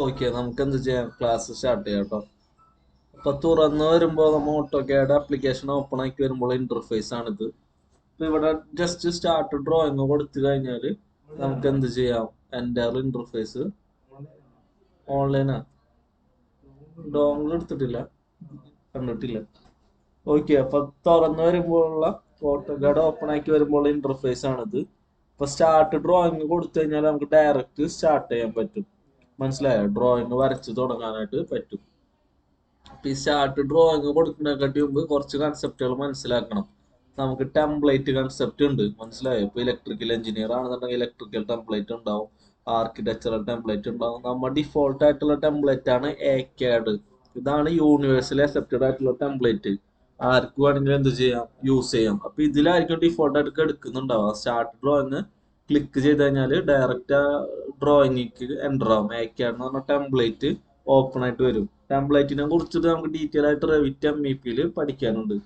Okay, നമുക്ക് എന്ത് ചെയ്യാം? ക്ലാസ് സ്റ്റാർട്ട് ചെയ്യാം കേട്ടോ. അപ്പൊ തുറന്നു വരുമ്പോൾ നമ്മൾ ഓട്ടോക്കാഡ് ആപ്ലിക്കേഷൻ ഓപ്പൺ ആക്കി വരുമ്പോൾ ഇന്റർഫേസ് ആണിത്. ഇപ്പൊ ഇവിടെ ജസ്റ്റ് സ്റ്റാർട്ട് ഡ്രോയിങ് കൊടുത്തു കഴിഞ്ഞാൽ നമുക്ക് എന്ത് ചെയ്യാം? എൻ്റെ ഇന്റർഫേസ് ഓൺലൈനാ, ഡോങ്ങിൽ എടുത്തിട്ടില്ല, കണ്ടിട്ടില്ല. ഓക്കെ, അപ്പൊ തുറന്നു വരുമ്പോഴുള്ള ഓട്ടോക്കാഡ് ഓപ്പൺ ആക്കി വരുമ്പോൾ ഇന്റർഫേസ് ആണിത്. ഇപ്പൊ സ്റ്റാർട്ട് ഡ്രോയിങ് കൊടുത്തു കഴിഞ്ഞാൽ നമുക്ക് ഡയറക്റ്റ് സ്റ്റാർട്ട് ചെയ്യാൻ പറ്റും. മനസ്സിലായോ? ഡ്രോയിങ് വരച്ച് തുടങ്ങാനായിട്ട് പറ്റും. ഈ സ്റ്റാർട്ട് ഡ്രോയിങ് കൊടുക്കുന്നതിനെക്കാട്ടി മുമ്പ് കുറച്ച് കൺസെപ്റ്റുകൾ മനസ്സിലാക്കണം. നമുക്ക് ടെംപ്ലേറ്റ് കൺസെപ്റ്റ് ഉണ്ട്, മനസ്സിലായോ? ഇപ്പൊ ഇലക്ട്രിക്കൽ എഞ്ചിനീയർ ആണെന്നുണ്ടെങ്കിൽ ഇലക്ട്രിക്കൽ ടെംപ്ലേറ്റ് ഉണ്ടാവും, ആർക്കിടെക്ചറൽ ടെംപ്ലേറ്റ് ഉണ്ടാവും. നമ്മുടെ ഡിഫോൾട്ട് ആയിട്ടുള്ള ടെംപ്ലേറ്റ് ആണ് ACAD. ഇതാണ് യൂണിവേഴ്സലി അക്സെപ്റ്റഡ് ആയിട്ടുള്ള ടെംപ്ലേറ്റ്. ആർക്ക് വേണമെങ്കിലും എന്ത് ചെയ്യാം? യൂസ് ചെയ്യാം. അപ്പൊ ഇതിലായിരിക്കും ഡിഫോൾട്ട് ആയിട്ട് എടുക്കുന്നുണ്ടാവുക. സ്റ്റാർട്ട് ഡ്രോയിങ് ക്ലിക്ക് ചെയ്ത് കഴിഞ്ഞാൽ ഡയറക്റ്റ് ആ ഡ്രോയിങ്ങിക്ക് എൻ്റർ ആവും. ACAD എന്ന് പറഞ്ഞ ടെംപ്ലേറ്റ് ഓപ്പൺ ആയിട്ട് വരും. ടെംപ്ലേറ്റിനെ കുറിച്ചിട്ട് നമുക്ക് ഡീറ്റെയിൽ ആയിട്ട് റെവിറ്റ് MEP പഠിക്കാനുണ്ട്.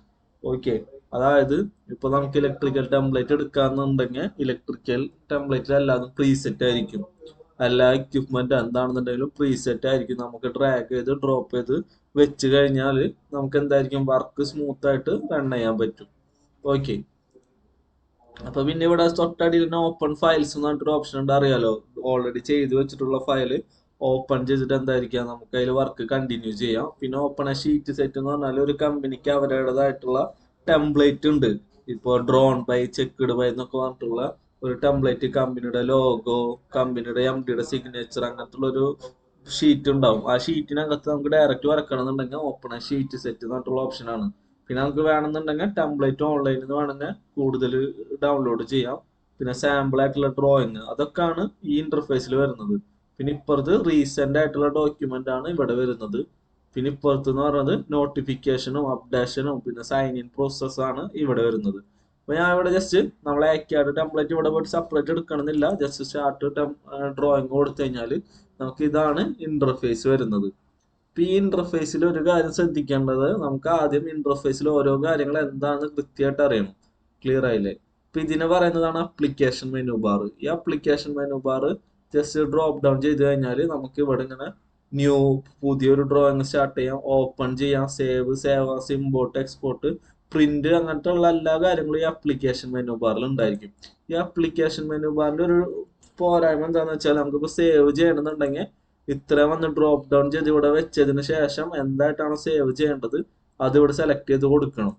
ഓക്കെ, അതായത് ഇപ്പൊ നമുക്ക് ഇലക്ട്രിക്കൽ ടെംപ്ലേറ്റ് എടുക്കാന്നുണ്ടെങ്കിൽ ഇലക്ട്രിക്കൽ ടെംപ്ലേറ്റിൽ എല്ലാതും പ്രീസെറ്റ് ആയിരിക്കും. എല്ലാ എക്യുപ്മെന്റ് എന്താണെന്നുണ്ടെങ്കിലും പ്രീസെറ്റ് ആയിരിക്കും. നമുക്ക് ഡ്രാഗ് ചെയ്ത് ഡ്രോപ്പ് ചെയ്ത് വെച്ച് കഴിഞ്ഞാൽ നമുക്ക് എന്തായിരിക്കും? വർക്ക് സ്മൂത്ത് ആയിട്ട് റൺ ചെയ്യാൻ പറ്റും. ഓക്കെ, അപ്പൊ പിന്നെ ഇവിടെ തൊട്ടടിയിൽ തന്നെ ഓപ്പൺ ഫയൽസ് എന്ന് പറഞ്ഞിട്ടൊരു ഓപ്ഷൻ ഉണ്ട്, അറിയാലോ? ഓൾറെഡി ചെയ്തു വെച്ചിട്ടുള്ള ഫയൽ ഓപ്പൺ ചെയ്തിട്ട് എന്തായിരിക്കാം? നമുക്ക് അതിൽ വർക്ക് കണ്ടിന്യൂ ചെയ്യാം. പിന്നെ ഓപ്പൺ എ ഷീറ്റ് സെറ്റ് എന്ന് പറഞ്ഞാൽ ഒരു കമ്പനിക്ക് അവരുടേതായിട്ടുള്ള ടെംപ്ലേറ്റ് ഉണ്ട്. ഇപ്പോൾ ഡ്രോൺ ബൈ, ചെക്ക്ഡ് ബൈ എന്നൊക്കെ പറഞ്ഞിട്ടുള്ള ഒരു ടെംപ്ലേറ്റ്, കമ്പനിയുടെ ലോഗോ, കമ്പനിയുടെ MD സിഗ്നേച്ചർ, അങ്ങനത്തുള്ള ഒരു ഷീറ്റ് ഉണ്ടാവും. ആ ഷീറ്റിനകത്ത് നമുക്ക് ഡയറക്റ്റ് വരക്കണം എന്നുണ്ടെങ്കിൽ ഓപ്പൺ എ ഷീറ്റ് സെറ്റ് എന്ന് പറഞ്ഞിട്ടുള്ള ഓപ്ഷനാണ്. പിന്നെ നമുക്ക് വേണമെന്നുണ്ടെങ്കിൽ ടെംപ്ലേറ്റ് ഓൺലൈനിൽ നിന്ന് വേണമെങ്കിൽ കൂടുതൽ ഡൗൺലോഡ് ചെയ്യാം. പിന്നെ സാമ്പിൾ ആയിട്ടുള്ള ഡ്രോയിങ് അതൊക്കെയാണ് ഈ ഇന്റർഫേസിൽ വരുന്നത്. പിന്നെ ഇപ്പുറത്ത് റീസെന്റ് ആയിട്ടുള്ള ഡോക്യുമെന്റ് ആണ് ഇവിടെ വരുന്നത്. പിന്നെ ഇപ്പുറത്ത് എന്ന് പറയുന്നത് നോട്ടിഫിക്കേഷനും അപ്ഡേഷനും പിന്നെ സൈൻ ഇൻ പ്രോസസ് ആണ് ഇവിടെ വരുന്നത്. അപ്പൊ ഞാൻ ഇവിടെ ജസ്റ്റ് നമ്മളെ ACAD ടെംപ്ലേറ്റ് ഇവിടെ പോയിട്ട് സെപ്പറേറ്റ് എടുക്കണമെന്നില്ല. ജസ്റ്റ് സ്റ്റാർട്ട് ഡ്രോയിങ് കൊടുത്തു കഴിഞ്ഞാൽ നമുക്ക് ഇതാണ് ഇന്റർഫേസ് വരുന്നത്. ഇപ്പൊ ഈ ഇന്റർഫേസിൽ ഒരു കാര്യം ശ്രദ്ധിക്കേണ്ടത്, നമുക്ക് ആദ്യം ഇന്റർഫേസിൽ ഓരോ കാര്യങ്ങൾ എന്താണെന്ന് കൃത്യമായിട്ട് അറിയണം. ക്ലിയർ ആയില്ലേ? ഇപ്പൊ ഇതിനെ പറയുന്നതാണ് അപ്ലിക്കേഷൻ മെനു ബാർ. ഈ application menu bar just drop down ചെയ്ത് കഴിഞ്ഞാൽ നമുക്ക് ഇവിടെ ഇങ്ങനെ ന്യൂ, പുതിയൊരു ഡ്രോയിങ് സ്റ്റാർട്ട് ചെയ്യാം, ഓപ്പൺ ചെയ്യാം, save as, import, export, print, അങ്ങനത്തെ ഉള്ള എല്ലാ കാര്യങ്ങളും ഈ അപ്ലിക്കേഷൻ മെനു ബാറിൽ ഉണ്ടായിരിക്കും. ഈ അപ്ലിക്കേഷൻ മെനു ബാറിന്റെ ഒരു പോരായ്മ എന്താണെന്ന് വെച്ചാൽ നമുക്കിപ്പോൾ സേവ് ചെയ്യണമെന്നുണ്ടെങ്കിൽ ഇത്ര വന്ന് ഡ്രോപ്പ് ഡൗൺ ചെയ്ത് ഇവിടെ വെച്ചതിന് ശേഷം എന്തായിട്ടാണ് സേവ് ചെയ്യേണ്ടത് അത് ഇവിടെ സെലക്ട് ചെയ്ത് കൊടുക്കണം.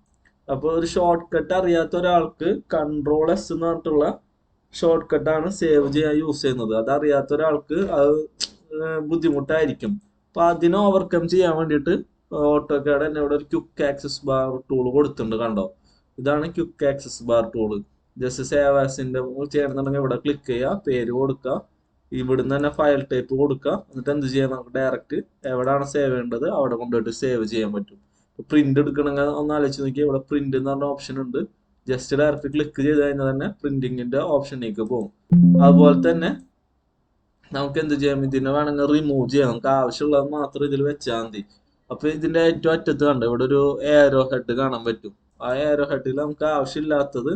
അപ്പോൾ ഒരു ഷോർട്ട് കട്ട് അറിയാത്ത ഒരാൾക്ക് Ctrl+S എന്ന് പറഞ്ഞിട്ടുള്ള ഷോർട്ട് കട്ടാണ് സേവ് ചെയ്യാൻ യൂസ് ചെയ്യുന്നത്. അതറിയാത്ത ഒരാൾക്ക് അത് ബുദ്ധിമുട്ടായിരിക്കും. അപ്പൊ അതിനെ ഓവർകം ചെയ്യാൻ വേണ്ടിയിട്ട് ഓട്ടോക്കാഡ് തന്നെ ഇവിടെ ഒരു ക്വിക്ക് ആക്സസ് ബാർ ടൂൾ കൊടുത്തിട്ടുണ്ട്, കണ്ടോ? ഇതാണ് quick access bar tool. Just save ആസിന്റെ ചെയ്യണമെന്നുണ്ടെങ്കിൽ ഇവിടെ ക്ലിക്ക് ചെയ്യുക, പേര് കൊടുക്കുക, ഇവിടുന്ന് തന്നെ ഫയൽ ടൈപ്പ് കൊടുക്കുക. എന്നിട്ട് എന്ത് ചെയ്യാം? നമുക്ക് ഡയറക്റ്റ് എവിടെയാണ് സേവ് ചെയ്യേണ്ടത് അവിടെ കൊണ്ടുപോയിട്ട് സേവ് ചെയ്യാൻ പറ്റും. പ്രിന്റ് എടുക്കണമെങ്കിൽ ഒന്ന് ആലോചിച്ച് നോക്കിയാൽ ഇവിടെ പ്രിന്റ് എന്ന് പറഞ്ഞ ഓപ്ഷൻ ഉണ്ട്. ജസ്റ്റ് ഡയറക്റ്റ് ക്ലിക്ക് ചെയ്ത് കഴിഞ്ഞാൽ തന്നെ പ്രിന്റിങ്ങിന്റെ ഓപ്ഷനിലേക്ക് പോകും. അതുപോലെ തന്നെ നമുക്ക് എന്ത് ചെയ്യാം? ഇതിനെ വേണമെങ്കിൽ റിമൂവ് ചെയ്യാം. നമുക്ക് ആവശ്യമുള്ളത് മാത്രം ഇതിൽ വെച്ചാൽ മതി. അപ്പൊ ഇതിന്റെ ഏറ്റവും അറ്റത്ത് കണ്ടോ ഇവിടെ ഒരു ഏരോ ഹെഡ് കാണാൻ പറ്റും. ആ ഏരോ ഹെഡിൽ നമുക്ക് ആവശ്യമില്ലാത്തത്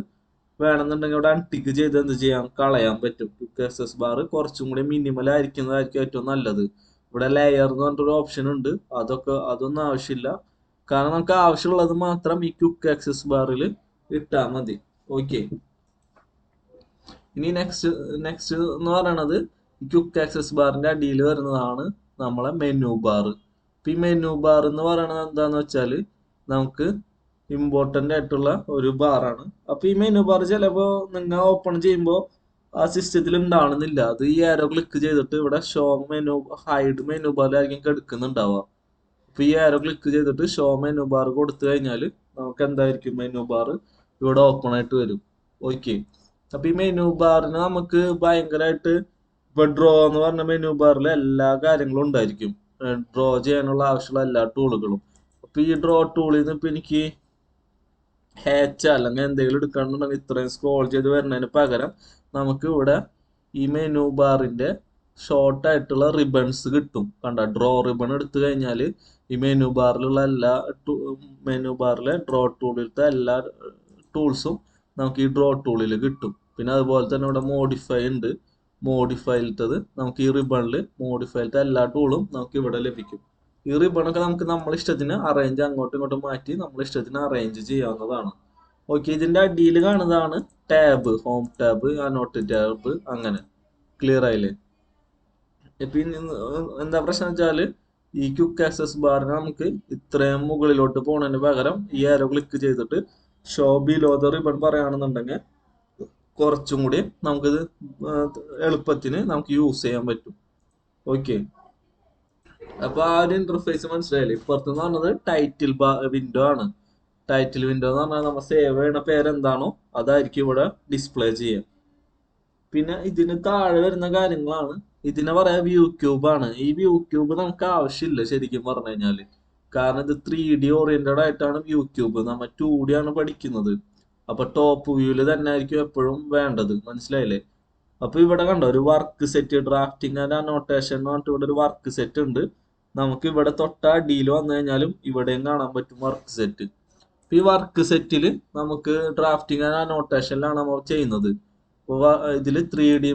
വേണമെന്നുണ്ടെങ്കിൽ ഇവിടെ അൺടിക്ക് ചെയ്ത് എന്ത് ചെയ്യാം? കളയാൻ പറ്റും. ക്വിക്ക് ആക്സസ് ബാർ കുറച്ചും കൂടി മിനിമൽ ആയിരിക്കുന്നതായിരിക്കും ഏറ്റവും നല്ലത്. ഇവിടെ ലെയർ എന്ന് പറഞ്ഞിട്ടൊരു ഓപ്ഷൻ ഉണ്ട്, അതൊന്നും ആവശ്യമില്ല. കാരണം നമുക്ക് ആവശ്യമുള്ളത് മാത്രം ഈ ക്വിക്ക് ആക്സസ് ബാറിൽ ഇട്ടാൽ മതി. ഓക്കെ, ഇനി നെക്സ്റ്റ് എന്ന് പറയണത് ക്വിക്ക് ആക്സസ് ബാറിന്റെ അടിയിൽ വരുന്നതാണ് നമ്മളെ മെനു ബാർ. ഈ മെനു ബാർ എന്ന് പറയണത് എന്താന്ന് വെച്ചാൽ നമുക്ക് ഇമ്പോർട്ടന്റ് ആയിട്ടുള്ള ഒരു ബാറാണ്. അപ്പൊ ഈ മെനു ബാർ ചിലപ്പോ നിങ്ങൾ ഓപ്പൺ ചെയ്യുമ്പോൾ ആ സിസ്റ്റത്തിൽ ഉണ്ടാവണമെന്നില്ല. അത് ഈ ആരോ ക്ലിക്ക് ചെയ്തിട്ട് ഇവിടെ ഷോ മെനു, ഹൈഡ് മെനു ബാറിലായിരിക്കും കിടക്കുന്നുണ്ടാവുക. അപ്പൊ ഈ ആരോ ക്ലിക്ക് ചെയ്തിട്ട് ഷോ മെനു ബാർ കൊടുത്തു കഴിഞ്ഞാൽ നമുക്ക് എന്തായിരിക്കും? മെനു ബാർ ഇവിടെ ഓപ്പൺ ആയിട്ട് വരും. ഓക്കെ, അപ്പൊ ഈ മെനു ബാറിന് നമുക്ക് ഭയങ്കരമായിട്ട് ഇപ്പൊ ഡ്രോ എന്ന് പറഞ്ഞ മെനു ബാറിൽ എല്ലാ കാര്യങ്ങളും ഉണ്ടായിരിക്കും. ഡ്രോ ചെയ്യാനുള്ള ആവശ്യമുള്ള എല്ലാ ടൂളുകളും. അപ്പൊ ഈ ഡ്രോ ടൂളിൽ നിന്ന് ഇപ്പൊ എനിക്ക് ഹാച്ച് അല്ലെങ്കിൽ എന്തെങ്കിലും എടുക്കണമെന്നുണ്ടെങ്കിൽ ഇത്രയും സ്ക്രോൾ ചെയ്ത് വരുന്നതിന് പകരം നമുക്ക് ഇവിടെ ഈ മെനു ബാറിന്റെ ഷോർട്ട് ആയിട്ടുള്ള റിബൺസ് കിട്ടും. കണ്ട, ഡ്രോ റിബൺ എടുത്തു കഴിഞ്ഞാൽ ഈ മെനു ബാറിലുള്ള മെനു ബാറിലെ ഡ്രോ ടൂളിലത്തെ എല്ലാ ടൂൾസും നമുക്ക് ഈ ഡ്രോ ടൂളിൽ കിട്ടും. പിന്നെ അതുപോലെ തന്നെ ഇവിടെ മോഡിഫൈ ഉണ്ട്. മോഡിഫൈയിലത്തത് നമുക്ക് ഈ റിബണിൽ മോഡിഫൈയിലത്തെ എല്ലാ ടൂളും നമുക്ക് ഇവിടെ ലഭിക്കും. ഈ റിബണൊക്കെ നമുക്ക് നമ്മുടെ ഇഷ്ടത്തിന് അറേഞ്ച് അങ്ങോട്ടും ഇങ്ങോട്ടും മാറ്റി നമ്മുടെ ഇഷ്ടത്തിന് അറേഞ്ച് ചെയ്യാവുന്നതാണ്. ഓക്കെ, ഇതിന്റെ അടിയിൽ കാണുന്നതാണ് ടാബ്, ഹോം ടാബ്, അനോട്ട് ടാബ്, അങ്ങനെ. ക്ലിയർ ആയില്ലേ? ഇപ്പൊ എന്താ പ്രശ്നം വെച്ചാല് ഈ ക്വിക്ക് ആക്സസ് ബാറിന് നമുക്ക് ഇത്രയും മുകളിലോട്ട് പോണതിന് പകരം ഈ ആരോ ക്ലിക്ക് ചെയ്തിട്ട് ഷോ ബിലോ ദ റിബൺ പറയുകയാണെന്നുണ്ടെങ്കിൽ കുറച്ചും കൂടി നമുക്കിത് എളുപ്പത്തിന് നമുക്ക് യൂസ് ചെയ്യാൻ പറ്റും. ഓക്കെ, അപ്പൊ ആ ഒരു ഇന്റർഫേസ് മനസ്സിലായില്ലേ? ഇപ്പുറത്തെന്ന് പറഞ്ഞത് ടൈറ്റിൽ വിൻഡോ ആണ്. ടൈറ്റിൽ വിൻഡോ എന്ന് പറഞ്ഞാൽ നമ്മൾ സേവ് ചെയ്യണ പേരെന്താണോ അതായിരിക്കും ഇവിടെ ഡിസ്പ്ലേ ചെയ്യുക. പിന്നെ ഇതിന് താഴെ വരുന്ന കാര്യങ്ങളാണ്, ഇതിനെ പറയാ വ്യൂ ക്യൂബ് ആണ്. ഈ വ്യൂ ക്യൂബ് നമുക്ക് ആവശ്യമില്ല ശരിക്കും പറഞ്ഞു കഴിഞ്ഞാല്, കാരണം ഇത് 3D ഓറിയന്റഡ് ആയിട്ടാണ് വ്യൂ ക്യൂബ്. നമ്മൾ 2D ആണ് പഠിക്കുന്നത്. അപ്പൊ ടോപ്പ് വ്യൂല് തന്നെ ആയിരിക്കും എപ്പോഴും വേണ്ടത്, മനസ്സിലായില്ലേ? അപ്പൊ ഇവിടെ കണ്ടോ ഒരു work set, drafting and annotation എന്ന് പറഞ്ഞിട്ട് ഇവിടെ ഒരു വർക്ക് സെറ്റ് ഉണ്ട്. നമുക്ക് ഇവിടെ തൊട്ട അടിയിൽ വന്നു കഴിഞ്ഞാലും ഇവിടെയും കാണാൻ പറ്റും വർക്ക് സെറ്റ്. ഈ വർക്ക് സെറ്റിൽ നമുക്ക് ഡ്രാഫ്റ്റിംഗ് ആൻഡ് അനോട്ടേഷനിലാണ് നമ്മൾ ചെയ്യുന്നത്. ഇതിൽ 3D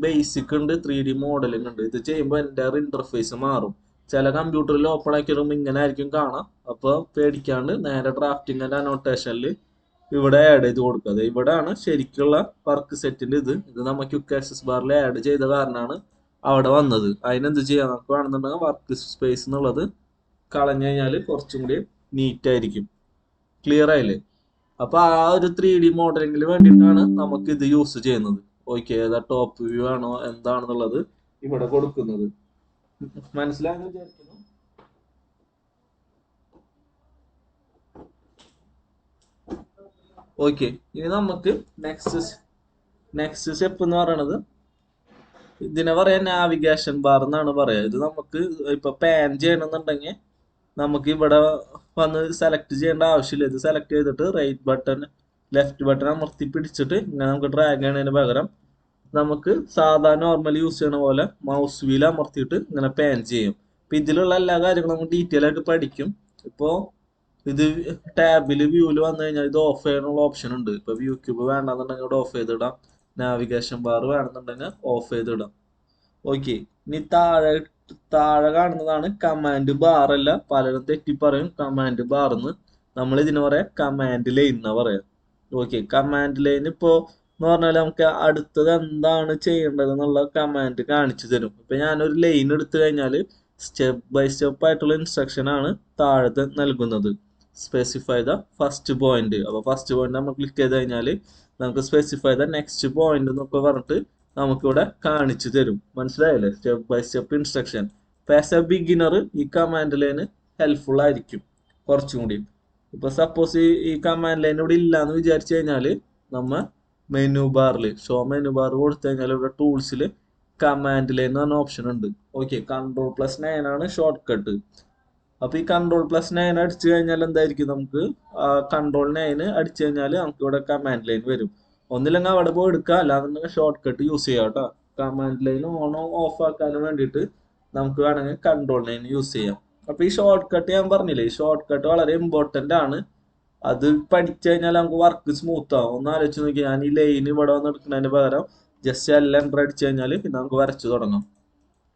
ബേസിക് ഉണ്ട്, 3D മോഡലിംഗ് ഉണ്ട്. ഇത് ചെയ്യുമ്പോൾ എൻ്റെ ഇന്റർഫേസ് മാറും. ചില കമ്പ്യൂട്ടറിൽ ഓപ്പൺ ആക്കി വരുമ്പോൾ ഇങ്ങനെ ആയിരിക്കും കാണാം. അപ്പൊ പേടിക്കാണ്ട് നേരെ ഡ്രാഫ്റ്റിംഗ് ആൻഡ് അനോട്ടേഷനിൽ ഇവിടെ ആഡ് ചെയ്ത് കൊടുക്കുക. ഇവിടെയാണ് ശരിക്കുള്ള വർക്ക് സെറ്റിന്റെ ഇത് നമ്മൾ ക്വിക്ക് ആക്സസ് ബാറിൽ ആഡ് ചെയ്ത കാരണമാണ് അവിടെ വന്നത്. അതിനെന്ത് ചെയ്യാം, നമുക്ക് വേണമെന്നുണ്ടെങ്കിൽ വർക്ക് സ്പേസ് എന്നുള്ളത് കളഞ്ഞു കഴിഞ്ഞാൽ കുറച്ചും കൂടി നീറ്റ് ആയിരിക്കും. ക്ലിയർ ആയില്ലേ? അപ്പൊ ആ ഒരു 3D മോഡലിംഗിന് വേണ്ടിയിട്ടാണ് നമുക്ക് ഇത് യൂസ് ചെയ്യുന്നത്. ഓക്കെ, ഏതാ ടോപ്പ് വ്യൂ ആണോ എന്താണെന്നുള്ളത് ഇവിടെ കൊടുക്കുന്നത്. മനസ്സിലായെന്ന് വിചാരിക്കുന്നു. ഓക്കെ, ഇനി നമുക്ക് നെക്സ്റ്റ് സ്റ്റെപ്പ് എന്ന് പറയണത് ഇതിനെ പറയാ നാവിഗേഷൻ ബാർ എന്നാണ് പറയാ. ഇത് നമുക്ക് ഇപ്പൊ പാൻ ചെയ്യണമെന്നുണ്ടെങ്കിൽ നമുക്ക് ഇവിടെ വന്ന് സെലക്ട് ചെയ്യേണ്ട ആവശ്യമില്ല. ഇത് സെലക്ട് ചെയ്തിട്ട് റൈറ്റ് ബട്ടൺ ലെഫ്റ്റ് ബട്ടൺ അമർത്തി പിടിച്ചിട്ട് ഇങ്ങനെ നമുക്ക് ഡ്രാഗ് ചെയ്യണതിന് പകരം നമുക്ക് സാധാരണ നോർമൽ യൂസ് ചെയ്യണ പോലെ മൗസ് വീൽ അമർത്തിയിട്ട് ഇങ്ങനെ പാൻ ചെയ്യും. ഇപ്പൊ ഇതിലുള്ള എല്ലാ കാര്യങ്ങളും നമുക്ക് ഡീറ്റെയിൽ ആയിട്ട് പഠിക്കും. ഇപ്പോ ഇത് ടാബില് വ്യൂല് വന്നു കഴിഞ്ഞാൽ ഇത് ഓഫ് ചെയ്യാനുള്ള ഓപ്ഷൻ ഉണ്ട്. ഇപ്പൊ വ്യൂ ക്യൂബ് വേണമെന്നുണ്ടെങ്കിൽ ഇവിടെ ഓഫ് ചെയ്തിടാം, നാവിഗേഷൻ ബാർ വേണമെന്നുണ്ടെങ്കിൽ ഓഫ് ചെയ്തിടാം. ഓക്കെ, ഇനി താഴെ കാണുന്നതാണ് കമാൻഡ് ബാർ. അല്ല, പലരും തെറ്റി പറയും കമാൻഡ് ബാർ എന്ന്. നമ്മൾ ഇതിന് പറയാം കമാൻഡ് ലൈൻ എന്നാ പറയാം. ഓക്കെ, കമാൻഡ് ലൈൻ ഇപ്പോ എന്ന് പറഞ്ഞാൽ നമുക്ക് അടുത്തത് എന്താണ് ചെയ്യേണ്ടത് എന്നുള്ള കമാൻഡ് കാണിച്ചു തരും. ഇപ്പൊ ഞാനൊരു ലൈൻ എടുത്തു കഴിഞ്ഞാൽ സ്റ്റെപ്പ് ബൈ സ്റ്റെപ്പ് ആയിട്ടുള്ള ഇൻസ്ട്രക്ഷൻ ആണ് താഴത്തെ നൽകുന്നത്. Specify the first point. അപ്പൊ ഫസ്റ്റ് പോയിന്റ് നമ്മൾ ക്ലിക്ക് ചെയ്ത് കഴിഞ്ഞാൽ നമുക്ക് സ്പെസിഫൈ ദ നെക്സ്റ്റ് പോയിന്റ് എന്നൊക്കെ പറഞ്ഞിട്ട് നമുക്കിവിടെ കാണിച്ചു തരും. മനസ്സിലായല്ലേ? Step by step instruction. As a beginner ഈ കമാൻഡ് ലൈന് ഹെൽപ്ഫുൾ ആയിരിക്കും കുറച്ചും കൂടി. ഇപ്പൊ സപ്പോസ് ഈ കമാൻഡ് ലൈൻ ഇവിടെ ഇല്ല എന്ന് വിചാരിച്ചു കഴിഞ്ഞാൽ നമ്മ മെനു ബാറിൽ ഷോ മെനു ബാർ കൊടുത്തു കഴിഞ്ഞാൽ ഇവിടെ ടൂൾസിൽ കമാൻഡ് ലൈൻ എന്ന് പറഞ്ഞ ഓപ്ഷൻ ഉണ്ട്. ഓക്കെ, Ctrl+9 ആണ് ഷോർട്ട് കട്ട്. അപ്പൊ ഈ Ctrl+9 അടിച്ചു കഴിഞ്ഞാൽ എന്തായിരിക്കും, നമുക്ക് Ctrl+9 അടിച്ചു കഴിഞ്ഞാൽ നമുക്ക് ഇവിടെ കമാൻഡ് ലൈൻ വരും. ഒന്നില്ലെങ്കിൽ അവിടെ പോയി എടുക്കുക, അല്ലാന്നുണ്ടെങ്കിൽ ഷോർട്ട് കട്ട് യൂസ് ചെയ്യാം കേട്ടോ. കമാൻഡ് ലൈൻ ഓണോ ഓഫ് ആക്കാനും വേണ്ടിയിട്ട് നമുക്ക് വേണമെങ്കിൽ Ctrl+9 യൂസ് ചെയ്യാം. അപ്പൊ ഈ ഷോർട്ട് കട്ട് ഞാൻ പറഞ്ഞില്ലേ, ഈ ഷോർട്ട് കട്ട് വളരെ ഇമ്പോർട്ടന്റ് ആണ്. അത് പഠിച്ചു കഴിഞ്ഞാൽ നമുക്ക് വർക്ക് സ്മൂത്ത് ആവും. ഒന്ന് ആലോചിച്ച് നോക്കി, ഞാൻ ഈ ലൈൻ ഇവിടെ വന്ന് എടുക്കുന്നതിന് പകരം ജസ്റ്റ് L അടിച്ചു കഴിഞ്ഞാൽ പിന്നെ നമുക്ക് വരച്ചു തുടങ്ങാം.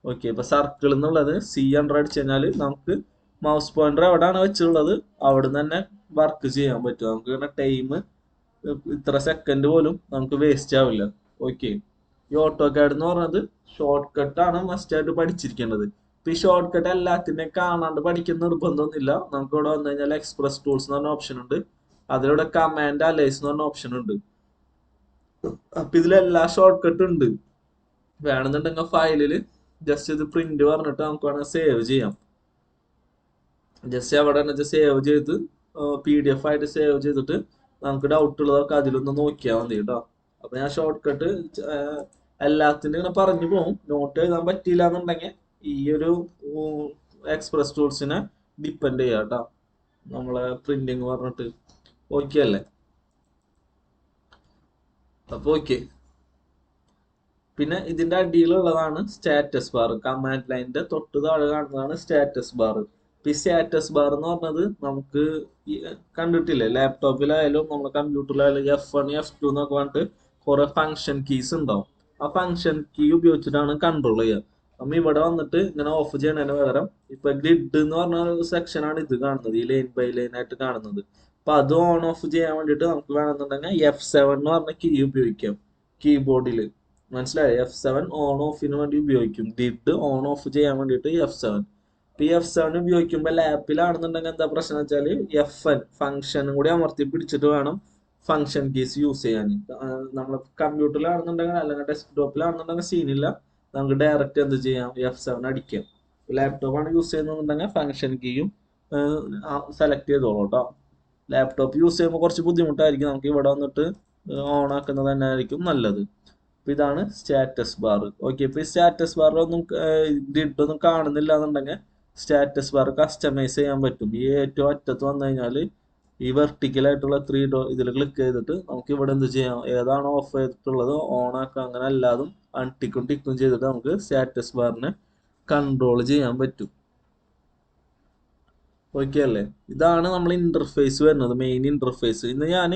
ഓക്കെ, ഇപ്പൊ സർക്കിൾ എന്നുള്ളത് C അടിച്ചു കഴിഞ്ഞാൽ നമുക്ക് മൗസ് പോയിന്റർ എവിടെയാണ് വെച്ചിട്ടുള്ളത് അവിടെ തന്നെ വർക്ക് ചെയ്യാൻ പറ്റും. നമുക്ക് ഇങ്ങനെ ടൈം ഇത്ര സെക്കൻഡ് പോലും നമുക്ക് വേസ്റ്റ് ആവില്ല. ഓക്കെ, ഈ ഓട്ടോ കാഡ് എന്ന് പറഞ്ഞത് ഷോർട്ട് കട്ടാണ് മസ്റ്റ് ആയിട്ട് പഠിച്ചിരിക്കേണ്ടത്. ഇപ്പൊ ഈ ഷോർട്ട് കട്ട് എല്ലാത്തിനെയും കാണാണ്ട് പഠിക്കുന്ന നിർബന്ധമൊന്നുമില്ല. നമുക്ക് ഇവിടെ വന്നു കഴിഞ്ഞാൽ എക്സ്പ്രസ് ടൂൾസ് എന്ന് പറഞ്ഞ ഓപ്ഷൻ ഉണ്ട്. അതിലൂടെ കമാൻഡ് അലൈസ് എന്ന് പറഞ്ഞ ഓപ്ഷൻ ഉണ്ട്. അപ്പൊ ഇതിലെല്ലാ ഷോർട്ട് കട്ട് ഉണ്ട്. വേണമെന്നുണ്ടെങ്കിൽ ഫയലില് ജസ്റ്റ് ഇത് പ്രിന്റ് പറഞ്ഞിട്ട് നമുക്ക് വേണമെങ്കിൽ സേവ് ചെയ്യാം. ജസ്റ്റ് അവിടെ തന്നെ സേവ് ചെയ്ത് PDF ആയിട്ട് സേവ് ചെയ്തിട്ട് നമുക്ക് ഡൗട്ട് ഉള്ളതൊക്കെ അതിലൊന്ന് നോക്കിയാൽ മതി കേട്ടോ. അപ്പൊ ഞാൻ ഷോർട്ട് കട്ട് എല്ലാത്തിനും ഇങ്ങനെ പറഞ്ഞു പോകും. നോട്ട് എഴുതാൻ പറ്റിയില്ല എന്നുണ്ടെങ്കിൽ ഈ ഒരു എക്സ്പ്രസ് ടൂൾസിനെ ഡിപ്പെൻഡ് ചെയ്യാം കേട്ടോ, നമ്മളെ പ്രിന്റിങ് പറഞ്ഞിട്ട്. ഓക്കെ അല്ലേ? അപ്പൊ ഓക്കെ, പിന്നെ ഇതിന്റെ അടിയിലുള്ളതാണ് സ്റ്റാറ്റസ് ബാർ. കമാൻഡ് ലൈനിന്റെ തൊട്ട് താഴെ കാണുന്നതാണ് സ്റ്റാറ്റസ് ബാർ. ഈ സ്റ്റാറ്റസ് ബാർ എന്ന് പറഞ്ഞത് നമുക്ക് കണ്ടിട്ടില്ലേ, ലാപ്ടോപ്പിലായാലും നമ്മുടെ കമ്പ്യൂട്ടറിലായാലും F1 F2 എന്നൊക്കെ പറഞ്ഞിട്ട് കുറെ ഫങ്ഷൻ കീസ് ഉണ്ടാവും. ആ ഫംഗ്ഷൻ കീ ഉപയോഗിച്ചിട്ടാണ് കൺട്രോൾ ചെയ്യുക. നമ്മ ഇവിടെ വന്നിട്ട് ഇങ്ങനെ ഓഫ് ചെയ്യണതിന് പകരം ഇപ്പൊ ഗ്രിഡ് എന്ന് പറഞ്ഞ സെക്ഷനാണ് ഇത് കാണുന്നത്, ഈ ലൈൻ ബൈ ലൈൻ ആയിട്ട് കാണുന്നത്. അപ്പൊ അത് ഓൺ ഓഫ് ചെയ്യാൻ വേണ്ടിയിട്ട് നമുക്ക് വേണമെന്നുണ്ടെങ്കിൽ F7 എന്ന് പറഞ്ഞ കീ ഉപയോഗിക്കാം കീബോർഡിൽ. മനസ്സിലായോ? F7 ഓൺ ഓഫിന് വേണ്ടി ഉപയോഗിക്കും, ഗ്രിഡ് ഓൺ ഓഫ് ചെയ്യാൻ വേണ്ടിയിട്ട് F7. ഇപ്പൊ ഈ F7 ഉപയോഗിക്കുമ്പോൾ ലാപ്പിലാണെന്നുണ്ടെങ്കിൽ എന്താ പ്രശ്നം വെച്ചാൽ FN ഫംഗ്ഷനും കൂടി അമർത്തി പിടിച്ചിട്ട് വേണം ഫംഗ്ഷൻ കീസ് യൂസ് ചെയ്യാൻ. നമ്മൾ കമ്പ്യൂട്ടറിലാണെന്നുണ്ടെങ്കിൽ അല്ലെങ്കിൽ ഡെസ്ക്ടോപ്പിലാണെന്നുണ്ടെങ്കിൽ സീനില്ല, നമുക്ക് ഡയറക്റ്റ് എന്ത് ചെയ്യാം, F7 അടിക്കാം. ലാപ്ടോപ്പാണ് യൂസ് ചെയ്യുന്നുണ്ടെങ്കിൽ ഫംഗ്ഷൻ കീയും സെലക്ട് ചെയ്തോളൂ കേട്ടോ. ലാപ്ടോപ്പ് യൂസ് ചെയ്യുമ്പോൾ കുറച്ച് ബുദ്ധിമുട്ടായിരിക്കും, നമുക്ക് ഇവിടെ വന്നിട്ട് ഓൺ ആക്കുന്നത് തന്നെ ആയിരിക്കും നല്ലത്. അപ്പൊ ഇതാണ് സ്റ്റാറ്റസ് ബാർ. ഓക്കെ, ഇപ്പൊ ഈ സ്റ്റാറ്റസ് ബാറിലൊന്നും ഗ്രിഡ് ഒന്നും കാണുന്നില്ല എന്നുണ്ടെങ്കിൽ സ്റ്റാറ്റസ് ബാർ കസ്റ്റമൈസ് ചെയ്യാൻ പറ്റും. ഈ ഏറ്റവും അറ്റത്ത് വന്നു കഴിഞ്ഞാൽ ഈ വെർട്ടിക്കൽ ആയിട്ടുള്ള 3 ഇതിൽ ക്ലിക്ക് ചെയ്തിട്ട് നമുക്ക് ഇവിടെ എന്ത് ചെയ്യാം, ഏതാണോ ഓഫ് ചെയ്തിട്ടുള്ളത് ഓൺ ആക്കാം. അങ്ങനെ അല്ലാതും അൺടിക്കും ടിക്കും ചെയ്തിട്ട് നമുക്ക് സ്റ്റാറ്റസ് ബാറിനെ കൺട്രോൾ ചെയ്യാൻ പറ്റും. ഓക്കെ അല്ലേ? ഇതാണ് നമ്മൾ ഇന്റർഫേസ് വരുന്നത്, മെയിൻ ഇന്റർഫേസ്. ഇന്ന് ഞാൻ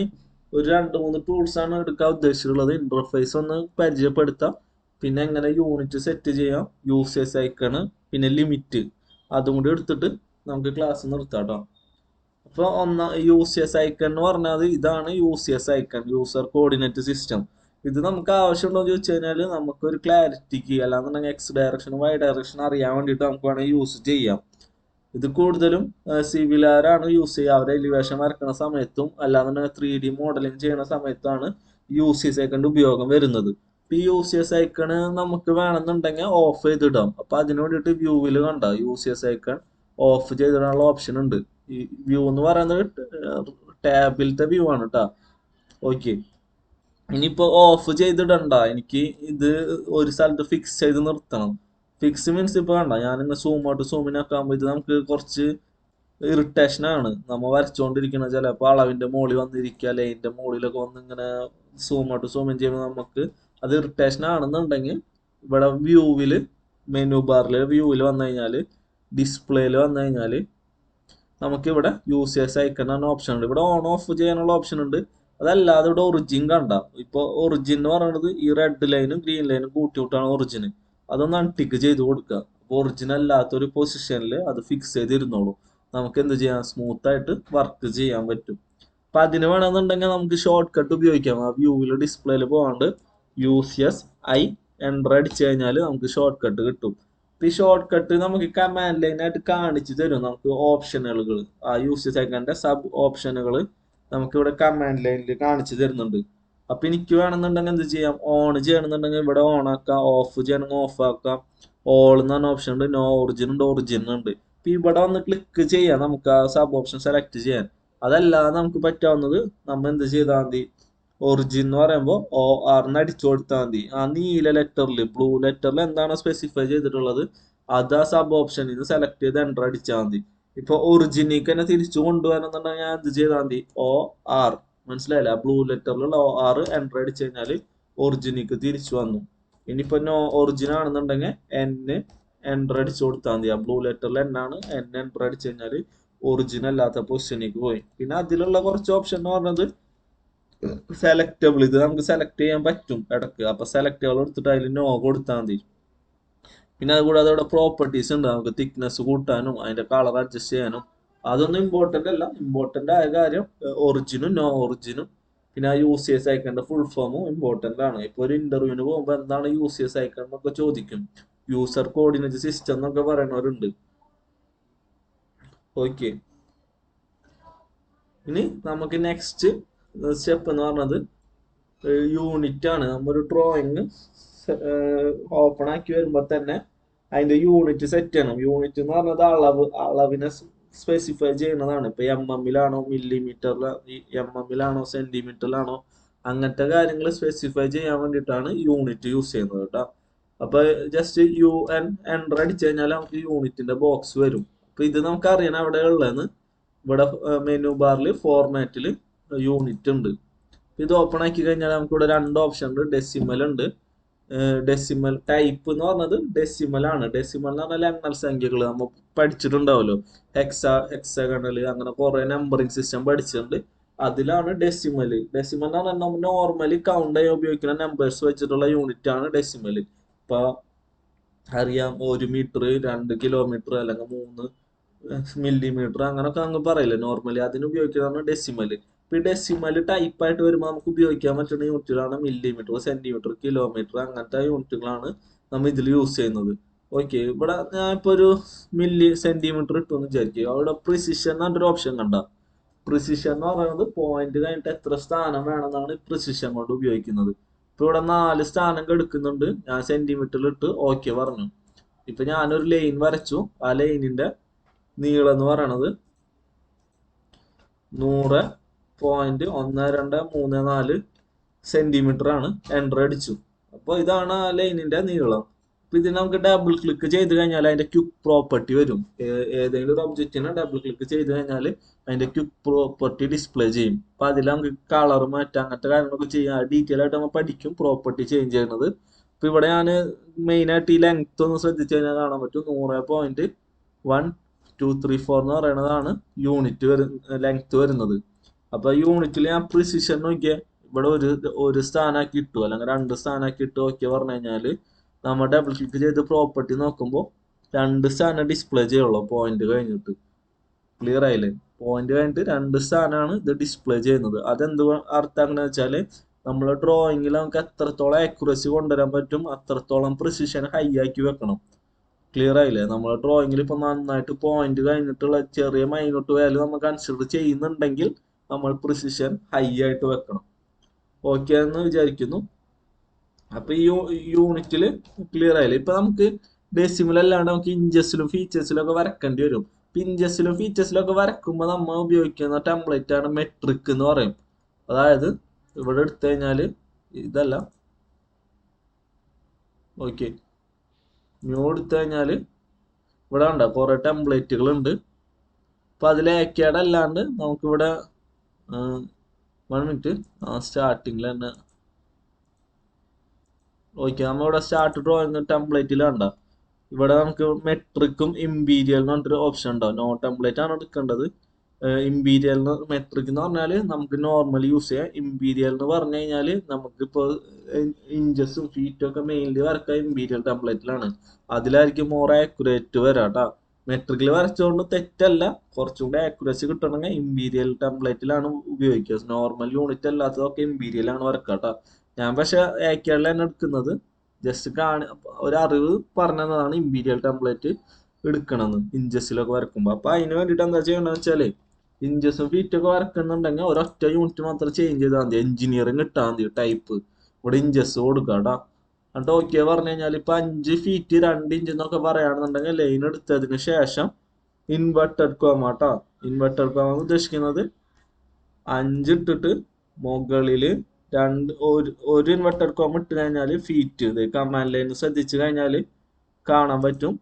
ഒരു 2-3 ടൂൾസ് ആണ് എടുക്കാൻ ഉദ്ദേശിച്ചിട്ടുള്ളത്. ഇന്റർഫേസ് ഒന്ന് പരിചയപ്പെടുത്താം, പിന്നെ എങ്ങനെ യൂണിറ്റ് സെറ്റ് ചെയ്യാം, യൂസേഴ്സ് ഐക്കണ്, പിന്നെ ലിമിറ്റ്, അതും കൂടി എടുത്തിട്ട് നമുക്ക് ക്ലാസ് നിർത്താം കേട്ടോ. അപ്പോൾ യൂസേഴ്സ് ഐക്കൺ എന്ന് പറഞ്ഞാൽ ഇതാണ് users icon, user coordinate system. ഇത് നമുക്ക് ആവശ്യമുണ്ടോ എന്ന് ചോദിച്ചു കഴിഞ്ഞാൽ നമുക്കൊരു ക്ലാരിറ്റിക്ക്, അല്ലാന്നുണ്ടെങ്കിൽ എക്സ് ഡയറക്ഷൻ വൈ ഡയറക്ഷൻ അറിയാൻ വേണ്ടിയിട്ട് നമുക്ക് വേണമെങ്കിൽ യൂസ് ചെയ്യാം. ഇത് കൂടുതലും സിവിലാരാണ് യൂസ് ചെയ്യുക. അവർ എലിവേഷൻ വരക്കുന്ന സമയത്തും അല്ലാന്നുണ്ടെങ്കിൽ 3D മോഡലിംഗ് ചെയ്യുന്ന സമയത്താണ് യൂസേഴ്സ് ഐക്കണിന്റെ ഉപയോഗം വരുന്നത്. ഈ യൂസേഴ്സ് ഐക്കണ് നമുക്ക് വേണമെന്നുണ്ടെങ്കിൽ ഓഫ് ചെയ്തിടാം. അപ്പൊ അതിന് വേണ്ടിയിട്ട് വ്യൂവിൽ കണ്ട യൂസേഴ്സ് ഐക്കൺ ഓഫ് ചെയ്തിടാനുള്ള ഓപ്ഷൻ ഉണ്ട്. ഈ വ്യൂ എന്ന് പറയുന്നത് ടാബിലത്തെ വ്യൂ ആണ് കേട്ടോ. ഓക്കെ, ഇനിയിപ്പോ ഓഫ് ചെയ്തിടണ്ട, എനിക്ക് ഇത് ഒരു സ്ഥലത്ത് ഫിക്സ് ചെയ്ത് നിർത്തണം. ഫിക്സ് മീൻസ് ഇപ്പൊ വേണ്ട, ഞാനിങ്ങനെ സൂം ഔട്ട് സൂമിനൊക്കെ ആകുമ്പോൾ ഇത് നമുക്ക് കുറച്ച് ഇറിറ്റേഷൻ ആണ്. നമ്മൾ വരച്ചുകൊണ്ടിരിക്കുന്നത് ചിലപ്പോൾ അളവിന്റെ മുകളിൽ വന്നിരിക്കുക, ലൈനിന്റെ മുകളിലൊക്കെ വന്ന് ഇങ്ങനെ സൂം ഔട്ട് സൂമിൻ ചെയ്യുമ്പോൾ നമുക്ക് അത് ഇറിറ്റേഷൻ ആണെന്നുണ്ടെങ്കിൽ ഇവിടെ വ്യൂവിൽ, മെനു ബാറിൽ വ്യൂവിൽ വന്നു കഴിഞ്ഞാൽ, ഡിസ്പ്ലേയിൽ വന്നു കഴിഞ്ഞാൽ നമുക്കിവിടെ യൂസേഴ്സ് ഐക്കൺ എന്ന ഓപ്ഷൻ ഉണ്ട്. ഇവിടെ ഓൺ ഓഫ് ചെയ്യാനുള്ള ഓപ്ഷൻ ഉണ്ട്. അതല്ലാതെ ഇവിടെ ഒറിജിൻ കണ്ട, ഇപ്പൊ ഒറിജിൻ എന്ന് പറയുന്നത് ഈ റെഡ് ലൈനും ഗ്രീൻ ലൈനും കൂട്ടിവിട്ടാണ് ഒറിജിൻ. അതൊന്ന് അൺടിക്ക് ചെയ്ത് കൊടുക്കുക. അപ്പോൾ ഒറിജിൻ അല്ലാത്തൊരു പൊസിഷനിൽ അത് ഫിക്സ് ചെയ്തിരുന്നോളൂ. നമുക്ക് എന്ത് ചെയ്യാം, സ്മൂത്ത് ആയിട്ട് വർക്ക് ചെയ്യാൻ പറ്റും. അപ്പൊ അതിന് വേണമെന്നുണ്ടെങ്കിൽ നമുക്ക് ഷോർട്ട് കട്ട് ഉപയോഗിക്കാം. ആ വ്യൂവിൽ ഡിസ്പ്ലേയിൽ പോകാണ്ട് യൂസേഴ്സ് എൻ്റർ അടിച്ചു കഴിഞ്ഞാൽ നമുക്ക് ഷോർട്ട് കട്ട് കിട്ടും. ഈ ഷോർട്ട് കട്ട് നമുക്ക് കമാൻഡ് ലൈൻ ആയിട്ട് കാണിച്ചു തരും. നമുക്ക് ഓപ്ഷനുകൾ, ആ യൂസേഴ്സ് ഐക്കണിന്റെ സബ് ഓപ്ഷനുകൾ നമുക്ക് ഇവിടെ കമാൻഡ് ലൈനിൽ കാണിച്ചു തരുന്നുണ്ട്. അപ്പൊ എനിക്ക് വേണമെന്നുണ്ടെങ്കിൽ എന്ത് ചെയ്യാം, ഓൺ ചെയ്യണമെന്നുണ്ടെങ്കിൽ ഇവിടെ ഓൺ ആക്കാം, ഓഫ് ചെയ്യണമെങ്കിൽ ഓഫ് ആക്കാം. ഓൾ എന്ന് പറഞ്ഞ ഓപ്ഷൻ ഉണ്ട്, നോ ഒറിജിൻ ഉണ്ട്, ഒറിജിൻ ഉണ്ട്. ഇപ്പൊ ഇവിടെ വന്ന് ക്ലിക്ക് ചെയ്യാം നമുക്ക് ആ സബ് ഓപ്ഷൻ സെലക്ട് ചെയ്യാൻ. അതല്ലാതെ നമുക്ക് പറ്റാവുന്നത് നമ്മൾ എന്ത് ചെയ്താൽ മതി, ഒറിജിൻ എന്ന് പറയുമ്പോൾ OR അടിച്ചു കൊടുത്താൽ മതി. ആ നീല ലെറ്ററിൽ, ബ്ലൂ ലെറ്ററിൽ എന്താണ് സ്പെസിഫൈ ചെയ്തിട്ടുള്ളത് അത് ആ സബ് ഓപ്ഷനിൽ നിന്ന് സെലക്ട് ചെയ്ത് എൻ്റർ അടിച്ചാൽ മതി. ഇപ്പൊ ഒറിജിനിലേക്ക് തന്നെ തിരിച്ചു കൊണ്ടുവരണമെന്നുണ്ടെങ്കിൽ ഞാൻ എന്ത് ചെയ്താൽ മതി, OR, മനസ്സിലായില്ല, ബ്ലൂ ലെറ്ററിലുള്ള OR എൻ്റർ അടിച്ചു കഴിഞ്ഞാൽ ഒറിജിനിക്ക് തിരിച്ചു വന്നു. ഇനിയിപ്പോ ഒറിജിൻ ആണെന്നുണ്ടെങ്കിൽ എൻ്റർ അടിച്ചു കൊടുത്താൽ മതി. ആ ബ്ലൂ ലെറ്ററിൽ എന്നാണ് എൻ്റർ അടിച്ചു കഴിഞ്ഞാൽ ഒറിജിൻ അല്ലാത്ത പൊസിഷനിലേക്ക് പോയി. പിന്നെ അതിലുള്ള കുറച്ച് ഓപ്ഷൻ എന്ന് പറഞ്ഞത് സെലക്ടബിൾ, ഇത് നമുക്ക് സെലക്ട് ചെയ്യാൻ പറ്റും ഇടക്ക്. അപ്പൊ സെലക്ടബിൾ എടുത്തിട്ട് അതിൽ നോ കൊടുത്താൽ മതി. പിന്നെ അതുകൂടാതെ അവിടെ പ്രോപ്പർട്ടീസ് ഉണ്ട്, നമുക്ക് തിക്നെസ് കൂട്ടാനും അതിന്റെ കളർ അഡ്ജസ്റ്റ് ചെയ്യാനും. അതൊന്നും ഇമ്പോർട്ടന്റ് അല്ല. ഇമ്പോർട്ടന്റ് ആയ കാര്യം ഒറിജിനും നോ ഒറിജിനും പിന്നെ ആ യൂസേഴ്സ് ഐക്കണിന്റെ ഫുൾ ഫോമും ഇമ്പോർട്ടന്റ് ആണ്. ഇപ്പൊ ഒരു ഇന്റർവ്യൂവിന് പോകുമ്പോൾ എന്താണ് യൂസേഴ്സ് ഐക്കൺ എന്നൊക്കെ ചോദിക്കും. യൂസർ കോർഡിനേറ്റ് സിസ്റ്റം എന്നൊക്കെ പറയുന്നവരുണ്ട്. ഓക്കെ, ഇനി നമുക്ക് നെക്സ്റ്റ് സ്റ്റെപ്പ് എന്ന് പറഞ്ഞത് യൂണിറ്റ് ആണ്. നമ്മൊരു ഡ്രോയിങ് ഓപ്പൺ ആക്കി വരുമ്പോൾ തന്നെ അതിന്റെ യൂണിറ്റ് സെറ്റ് ചെയ്യണം. യൂണിറ്റ് എന്ന് പറഞ്ഞത് അളവിനെ സ്പെസിഫൈ ചെയ്യുന്നതാണ്. ഇപ്പൊ MM-ലാണോ, MM-ലാണോ, സെന്റിമീറ്ററിലാണോ, അങ്ങനത്തെ കാര്യങ്ങൾ സ്പെസിഫൈ ചെയ്യാൻ വേണ്ടിയിട്ടാണ് യൂണിറ്റ് യൂസ് ചെയ്യുന്നത് കേട്ടോ. അപ്പൊ ജസ്റ്റ് UN എൻ്റർ അടിച്ചു കഴിഞ്ഞാൽ നമുക്ക് യൂണിറ്റിന്റെ ബോക്സ് വരും. അപ്പൊ ഇത് നമുക്ക് അറിയണം എവിടെ ഉള്ളതെന്ന്. ഇവിടെ മെനു ബാറിൽ ഫോർമാറ്റിൽ യൂണിറ്റ് ഉണ്ട്. ഇത് ഓപ്പൺ ആക്കി കഴിഞ്ഞാൽ നമുക്ക് ഇവിടെ 2 ഓപ്ഷൻ ഉണ്ട്, ഡെസിമൽ ഉണ്ട്. ഡെസിമൽ ടൈപ്പ് എന്ന് പറഞ്ഞത് ഡെസിമൽ ആണ്. ഡെസിമൽ എന്ന് പറഞ്ഞാൽ എണ്ണൽ സംഖ്യകൾ നമ്മൾ പഠിച്ചിട്ടുണ്ടാവല്ലോ, ഹെക്സാഗണൽ, അങ്ങനെ കുറെ നമ്പറിംഗ് സിസ്റ്റം പഠിച്ചിട്ടുണ്ട്. അതിലാണ് ഡെസിമൽ. ഡെസിമൽ എന്ന് പറഞ്ഞാൽ നമ്മൾ നോർമലി കൗണ്ട് ചെയ്യാൻ ഉപയോഗിക്കുന്ന നമ്പേഴ്സ് വെച്ചിട്ടുള്ള യൂണിറ്റ് ആണ് ഡെസിമൽ. ഇപ്പൊ അറിയാം 1 മീറ്റർ, 2 കിലോമീറ്റർ, അല്ലെങ്കിൽ 3 മില്ലിമീറ്റർ, അങ്ങനൊക്കെ അങ്ങ് പറയില്ലേ നോർമലി, അതിന് ഉപയോഗിക്കുന്നതാണ് ഡെസിമൽ. ഇപ്പൊ ഈ ഡെസിമൽ ടൈപ്പ് ആയിട്ട് വരുമ്പോൾ നമുക്ക് ഉപയോഗിക്കാൻ പറ്റുന്ന യൂണിറ്റുകളാണ് മില്ലിമീറ്റർ, സെന്റിമീറ്റർ, കിലോമീറ്റർ, അങ്ങനത്തെ യൂണിറ്റുകളാണ് നമ്മൾ ഇതിൽ യൂസ് ചെയ്യുന്നത്. ഓക്കെ, ഇവിടെ ഞാൻ ഇപ്പൊ ഒരു സെന്റിമീറ്റർ ഇട്ടു എന്ന് വിചാരിക്കുക. അവിടെ പ്രിസിഷൻ എന്നൊരു ഓപ്ഷൻ കണ്ട. പ്രിസിഷൻ എന്ന് പറയുന്നത് പോയിന്റ് കഴിഞ്ഞിട്ട് എത്ര സ്ഥാനം വേണമെന്നാണ് പ്രിസിഷൻ കൊണ്ട് ഉപയോഗിക്കുന്നത്. ഇപ്പൊ ഇവിടെ 4 സ്ഥാനം എടുക്കുന്നുണ്ട്. ഞാൻ സെന്റിമീറ്ററിൽ ഇട്ട് ഓക്കെ പറഞ്ഞു. ഇപ്പൊ ഞാനൊരു ലൈൻ വരച്ചു. ആ ലൈനിന്റെ നീളം എന്ന് പറയണത് 100.1234 സെന്റിമീറ്റർ ആണ്. എൻ്റർ അടിച്ചു. അപ്പോൾ ഇതാണ് ആ ലൈനിന്റെ നീളം. അപ്പൊ ഇതിന് നമുക്ക് ഡബിൾ ക്ലിക്ക് ചെയ്ത് കഴിഞ്ഞാൽ അതിന്റെ ക്വിക്ക് പ്രോപ്പർട്ടി വരും. ഏതെങ്കിലും ഒരു ഒബ്ജക്റ്റിനെ ഡബിൾ ക്ലിക്ക് ചെയ്ത് കഴിഞ്ഞാൽ അതിന്റെ ക്വിക്ക് പ്രോപ്പർട്ടി ഡിസ്പ്ലേ ചെയ്യും. അപ്പൊ അതിൽ നമുക്ക് കളർ മാറ്റാം, അങ്ങനത്തെ കാര്യങ്ങളൊക്കെ ചെയ്യാം. ഡീറ്റെയിൽ ആയിട്ട് നമ്മൾ പഠിക്കും പ്രോപ്പർട്ടി ചേഞ്ച് ചെയ്യുന്നത്. അപ്പൊ ഇവിടെ ഞാൻ മെയിൻ ആയിട്ട് ഈ ലെങ്ത് ഒന്ന് ശ്രദ്ധിച്ചു കഴിഞ്ഞാൽ കാണാൻ പറ്റും. 100.1234 എന്ന് പറയുന്നതാണ് യൂണിറ്റ് ലെങ്ത് വരുന്നത്. അപ്പൊ യൂണിറ്റിൽ ഞാൻ പ്രിസിഷൻ നോക്കിയാൽ ഇവിടെ ഒരു സ്ഥാനാക്കി ഇട്ടു, അല്ലെങ്കിൽ 2 സ്ഥാനാക്കി ഇട്ടു ഓക്കെ പറഞ്ഞു കഴിഞ്ഞാൽ നമ്മൾ ഡബിൾ ക്ലിക്ക് ചെയ്ത് പ്രോപ്പർട്ടി നോക്കുമ്പോൾ 2 സ്ഥാനം ഡിസ്പ്ലേ ചെയ്യുള്ളൂ പോയിന്റ് കഴിഞ്ഞിട്ട്. ക്ലിയർ ആയില്ലേ? പോയിന്റ് കഴിഞ്ഞിട്ട് 2 സ്ഥാനമാണ് ഇത് ഡിസ്പ്ലേ ചെയ്യുന്നത്. അതെന്ത് അർത്ഥമാക്കുന്നത് വെച്ചാൽ നമ്മൾ ഡ്രോയിങ്ങിൽ നമുക്ക് എത്രത്തോളം ആക്യുറസി കൊണ്ടുവരാൻ പറ്റും അത്രത്തോളം പ്രിസിഷൻ ഹൈ ആക്കി വെക്കണം. ക്ലിയർ ആയില്ലേ? നമ്മൾ ഡ്രോയിങ്ങിൽ ഇപ്പൊ നന്നായിട്ട് പോയിന്റ് കഴിഞ്ഞിട്ടുള്ള ചെറിയ മൈനോട്ട് വാല്യൂ നമ്മൾ കൺസിഡർ ചെയ്യുന്നുണ്ടെങ്കിൽ നമ്മൾ പ്രിസിഷൻ ഹൈ ആയിട്ട് വെക്കണം. ഓക്കെ എന്ന് വിചാരിക്കുന്നു. അപ്പൊ ഈ യൂണിറ്റിൽ ക്ലിയർ ആയില്ലേ? ഇപ്പൊ നമുക്ക് ഡെസിമൽ അല്ലാണ്ട് നമുക്ക് ഇഞ്ചസിലും ഫീച്ചേഴ്സിലും ഒക്കെ വരക്കേണ്ടി വരും. ഇഞ്ചസിലും ഫീച്ചേഴ്സിലും ഒക്കെ വരക്കുമ്പോൾ നമ്മൾ ഉപയോഗിക്കുന്ന ടെംപ്ലേറ്റ് ആണ് മെട്രിക് എന്ന് പറയും. അതായത് ഇവിടെ എടുത്തു കഴിഞ്ഞാല് ഇതല്ല, ഓക്കെ, ന്യൂ എടുത്തു കഴിഞ്ഞാല് ഇവിടെ ഉണ്ട് കുറെ ടെംപ്ലേറ്റുകൾ ഉണ്ട്. അപ്പൊ അതിൽ ഏക്കേഡ് അല്ലാണ്ട് നമുക്കിവിടെ 1 മിനിറ്റ് സ്റ്റാർട്ടിങ്ങിൽ തന്നെ ഓക്കെ, നമ്മളിവിടെ സ്റ്റാർട്ട് ഡ്രോയിങ് ടെംപ്ലേറ്റിൽ കണ്ട ഇവിടെ നമുക്ക് മെട്രിക്കും ഇമ്പീരിയൽ എന്ന് പറഞ്ഞിട്ടൊരു ഓപ്ഷൻ ഉണ്ടാവും. നോ ടെംപ്ലേറ്റ് ആണ് എടുക്കേണ്ടത്. ഇമ്പീരിയൽ മെട്രിക് എന്ന് പറഞ്ഞാൽ നമുക്ക് നോർമലി യൂസ് ചെയ്യാം. ഇമ്പീരിയൽ എന്ന് പറഞ്ഞു കഴിഞ്ഞാൽ നമുക്കിപ്പോൾ ഇഞ്ചസും ഫീറ്റും ഒക്കെ മെയിൻലി വരക്കുക ഇമ്പീരിയൽ ടെംപ്ലേറ്റിലാണ്. അതിലായിരിക്കും മോർ ആക്യുറേറ്റ് വരാം കേട്ടോ. മെട്രിക്കിൽ വരച്ചുകൊണ്ട് തെറ്റല്ല, കുറച്ചും കൂടി ആക്യുറസി കിട്ടണമെങ്കിൽ ഇമ്പീരിയൽ ടെംപ്ലേറ്റിലാണ് ഉപയോഗിക്കുക. നോർമൽ യൂണിറ്റ് അല്ലാത്തതൊക്കെ ഇമ്പീരിയൽ ആണ് വരക്കുക കേട്ടോ. ഞാൻ പക്ഷെ ഏക്കേഡിൽ തന്നെ എടുക്കുന്നത്. ജസ്റ്റ് ഒരു അറിവ് പറഞ്ഞതാണ് ഇമ്പീരിയൽ ടെംപ്ലേറ്റ് എടുക്കണമെന്ന് ഇഞ്ചസിലൊക്കെ വരക്കുമ്പോൾ. അപ്പൊ അതിന് വേണ്ടിയിട്ട് എന്താ ചെയ്യണമെന്ന് വെച്ചാല് ഇഞ്ചസും ഫീറ്റും ഒക്കെ വരക്കുന്നുണ്ടെങ്കിൽ ഒരൊറ്റ യൂണിറ്റ് മാത്രം ചേഞ്ച് ചെയ്താൽ മതി. എഞ്ചിനീയറിംഗ് ഇട്ടാൽ മതി ടൈപ്പ്. ഇവിടെ ഇഞ്ചസ് കൊടുക്കുക കേട്ടോ. എന്നിട്ട് ഓക്കെ പറഞ്ഞു കഴിഞ്ഞാൽ ഇപ്പൊ 5 ഫീറ്റ് 2 ഇഞ്ച് എന്നൊക്കെ പറയുകയാണെന്നുണ്ടെങ്കിൽ ലൈൻ എടുത്തതിന് ശേഷം ഇൻവെർട്ടഡ് കോമ കേട്ടോ. ഇൻവെർട്ടഡ് കോമ ഉദ്ദേശിക്കുന്നത് 5 ഇട്ടിട്ട് മുകളില് ഒരു ഇൻവെർട്ടഡ് കോമ ഇട്ട് കഴിഞ്ഞാൽ ഫീറ്റ്, ഇത് കമാൻഡ് ലൈൻ ശ്രദ്ധിച്ചു കഴിഞ്ഞാൽ കാണാൻ പറ്റും.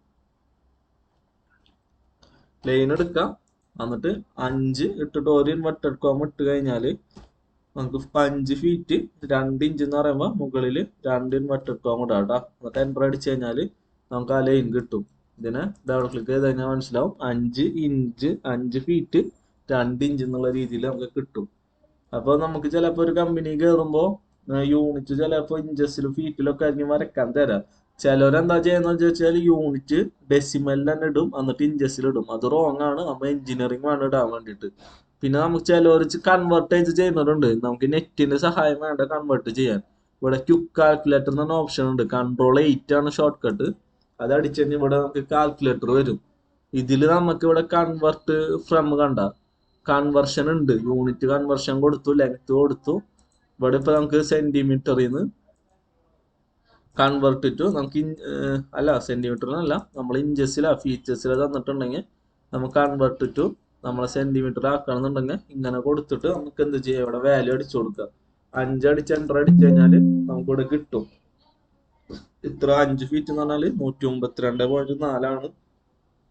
ലൈൻ എടുക്കാം, എന്നിട്ട് 5 ഇട്ടിട്ട് ഒരു ഇൻവെർട്ടഡ് കോമ ഇട്ട് കഴിഞ്ഞാൽ നമുക്ക് 5 ഫീറ്റ് 2 ഇഞ്ച് എന്ന് പറയുമ്പോൾ മുകളിൽ 2 ഇൻവെർട്ടഡ് കോമ ഇടാം കേട്ടോ. എന്നിട്ട് എൻ്റർ അടിച്ചു കഴിഞ്ഞാൽ നമുക്ക് ആ ലൈൻ കിട്ടും. ഇതിനെ ഡബിൾ ക്ലിക്ക് ചെയ്ത് കഴിഞ്ഞാൽ മനസ്സിലാവും 5 ഫീറ്റ് 2 ഇഞ്ച് എന്നുള്ള രീതിയിൽ നമുക്ക് കിട്ടും. അപ്പൊ നമുക്ക് ചിലപ്പോ ഒരു കമ്പനി കയറുമ്പോ യൂണിറ്റ് ചിലപ്പോ ഇഞ്ചസിലും ഫീറ്റിലൊക്കെ ആയിരിക്കും വരക്കാൻ തരാം. ചിലവരെന്താ ചെയ്യുന്ന വെച്ചാൽ യൂണിറ്റ് ഡെസിമലിൽ തന്നെ ഇടും, എന്നിട്ട് ഇഞ്ചസിലിടും. അത് റോങ് ആണ്. നമ്മൾ എഞ്ചിനീയറിംഗ് ആണ് ഇടാൻ വേണ്ടിയിട്ട്. പിന്നെ നമുക്ക് ചിലവർ കൺവേർട്ട് ചെയ്ത് ചെയ്യുന്നവരുണ്ട്. നമുക്ക് നെറ്റിന്റെ സഹായം വേണ്ട കൺവേർട്ട് ചെയ്യാൻ. ഇവിടെ ക്വിക്ക് കാൽക്കുലേറ്റർ എന്ന ഓപ്ഷൻ ഉണ്ട്. Ctrl+8 ആണ് ഷോർട്ട് കട്ട്. അത് അടിച്ചു കഴിഞ്ഞാൽ ഇവിടെ നമുക്ക് കാൽക്കുലേറ്റർ വരും. ഇതിൽ നമുക്ക് ഇവിടെ കൺവേർട്ട് ഫ്രം കണ്ട കൺവേർഷൻ ഉണ്ട്. യൂണിറ്റ് കൺവേർഷൻ കൊടുത്തു, ലെങ്ത് കൊടുത്തു. ഇവിടെ ഇപ്പൊ നമുക്ക് സെന്റിമീറ്ററിൽ നിന്ന് കൺവേർട്ട് ടു നമുക്ക് അല്ല സെന്റിമീറ്ററിനല്ല, നമ്മൾ ഇഞ്ചസിലാ ഫീച്ചേഴ്സിലാ തന്നിട്ടുണ്ടെങ്കിൽ നമുക്ക് കൺവേർട്ട് ടു നമ്മളെ സെന്റിമീറ്റർ ആക്കണമെന്നുണ്ടെങ്കിൽ ഇങ്ങനെ കൊടുത്തിട്ട് നമുക്ക് എന്ത് ചെയ്യാം, ഇവിടെ വാല്യൂ അടിച്ചു കൊടുക്കുക. 5 അടിച്ച് എൻ്റർ അടിച്ചു കഴിഞ്ഞാൽ നമുക്കിവിടെ കിട്ടും. ഇത്ര 5 ഫീറ്റ് എന്ന് പറഞ്ഞാൽ 152.4